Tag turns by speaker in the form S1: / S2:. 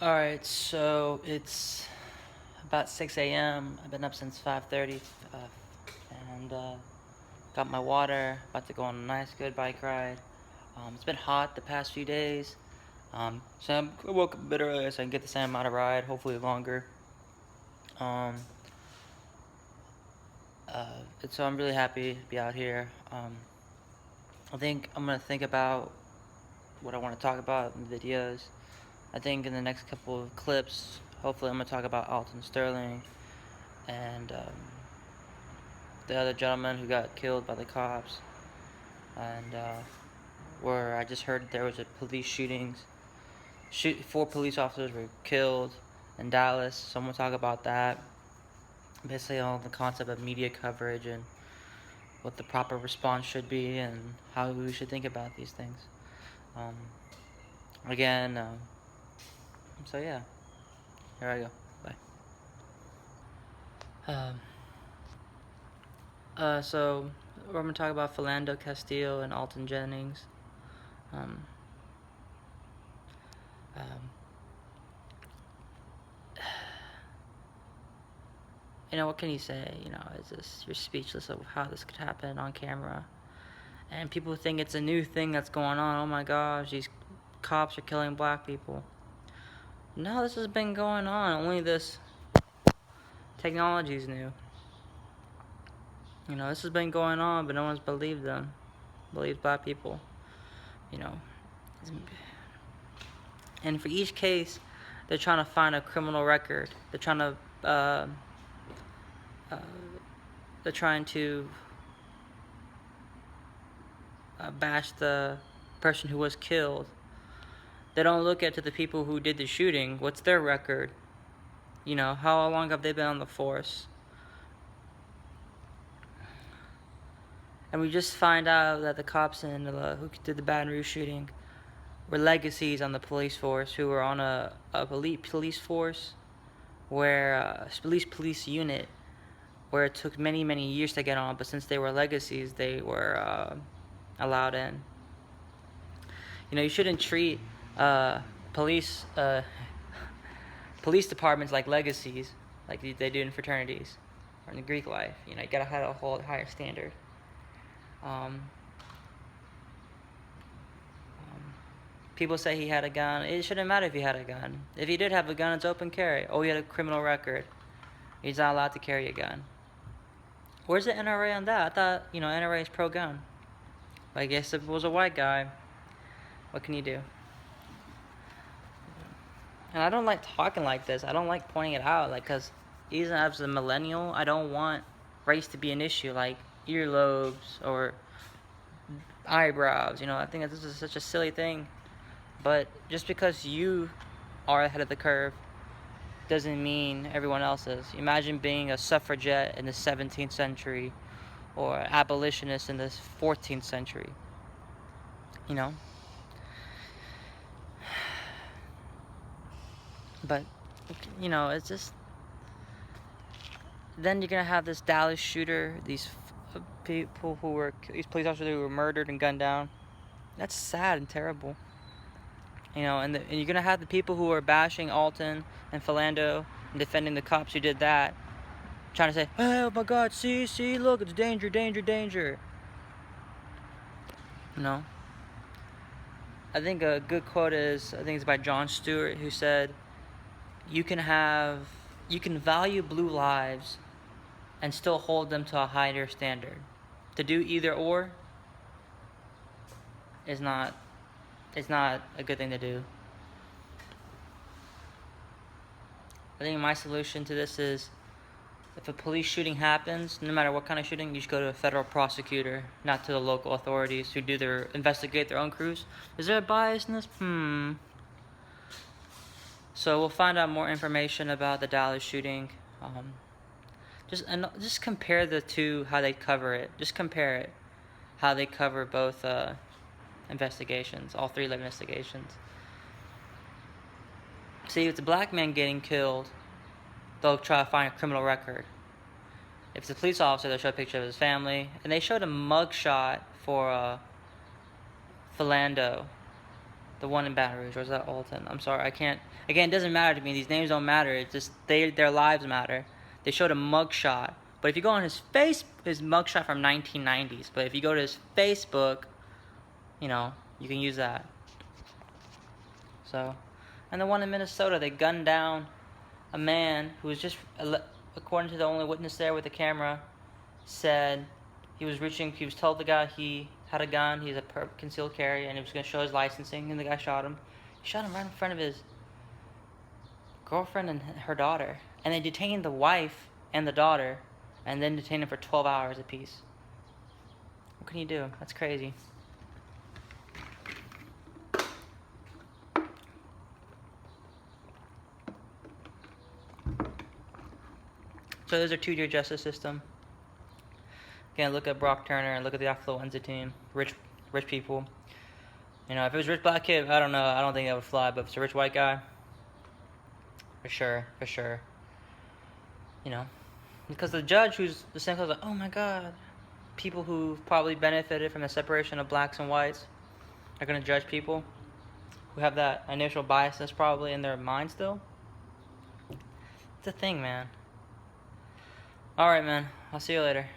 S1: Alright, so it's about 6 a.m. I've been up since 5:30 and got my water, about to go on a nice good bike ride. It's been hot the past few days, so I woke up a bit earlier so I can get the same amount of ride, hopefully longer. Um, so I'm really happy to be out here. I think I'm gonna think about what I want to talk about in the videos. I think in the next couple of clips, hopefully I'm gonna talk about Alston Sterling and the other gentleman who got killed by the cops, and where I just heard there was a police shootings. 4 police officers were killed in Dallas. So I'm gonna talk about that. Basically, on the concept of media coverage and what the proper response should be and how we should think about these things. Again, so yeah, here I go. Bye. So we're gonna talk about Philando Castile and Alton Jennings. Um, um, what can you say? It's just, you're speechless of how this could happen on camera. And people think it's a new thing that's going on. Oh my gosh, these cops are killing black people. No, this has been going on. Only this technology is new. This has been going on, but no one's believed them. Believed black people. And for each case, they're trying to find a criminal record. They're trying to bash the person who was killed. They don't look at to the people who did the shooting. What's their record? How long have they been on the force? And we just find out that the cops who did the Baton Rouge shooting were legacies on the police force, who were on a elite police force, where police unit, where it took many years to get on, but since they were legacies, they were allowed in. You shouldn't treat police departments like legacies, like they do in fraternities or in the Greek life. You gotta have a whole higher standard. People say he had a gun. It shouldn't matter if he had a gun. If he did have a gun, it's open carry. Oh, he had a criminal record. He's not allowed to carry a gun. Where's the NRA on that? I thought, NRA is pro-gun. But I guess if it was a white guy, what can you do? And I don't like talking like this. I don't like pointing it out, because even as a millennial, I don't want race to be an issue, like earlobes or eyebrows. I think that this is such a silly thing. But just because you are ahead of the curve doesn't mean everyone else is. Imagine being a suffragette in the 17th century or abolitionist in the 14th century. But, it's just... Then you're going to have this Dallas shooter, these these police officers who were murdered and gunned down. That's sad and terrible. And you're going to have the people who are bashing Alton and Philando and defending the cops who did that, trying to say, oh my God, see, look, it's danger. I think a good quote is, I think it's by Jon Stewart, who said, you can value blue lives and still hold them to a higher standard. To do either or is not a good thing to do. I think my solution to this is, if a police shooting happens, no matter what kind of shooting, you should go to a federal prosecutor, not to the local authorities who investigate their own crews. Is there a bias in this? So we'll find out more information about the Dallas shooting. Just compare the two, how they cover it. Just compare it, how they cover both investigations, all 3 investigations. See, if it's a black man getting killed, they'll try to find a criminal record. If it's a police officer, they'll show a picture of his family. And they showed a mugshot for Philando. The one in Baton Rouge, or is that Alton? I'm sorry, I can't. Again, it doesn't matter to me. These names don't matter. It's just their lives matter. They showed a mugshot, but if you go on his mugshot from 1990s. But if you go to his Facebook, you know, you can use that. So, and the one in Minnesota, they gunned down a man who was just, according to the only witness there with the camera, said he was told the guy he had a gun, he's a concealed carry, and he was going to show his licensing, and the guy shot him. He shot him right in front of his girlfriend and her daughter. And they detained the wife and the daughter, and then detained them for 12 hours apiece. What can you do? That's crazy. So there's our 2-year justice system. Again, look at Brock Turner and look at the affluenza team. Rich people. You know, if it was a rich black kid, I don't know. I don't think that would fly. But if it's a rich white guy, for sure. You know, because the judge, who's the same class, like, oh my God, people who probably benefited from the separation of blacks and whites are gonna judge people who have that initial bias that's probably in their mind still. It's a thing, man. All right, man. I'll see you later.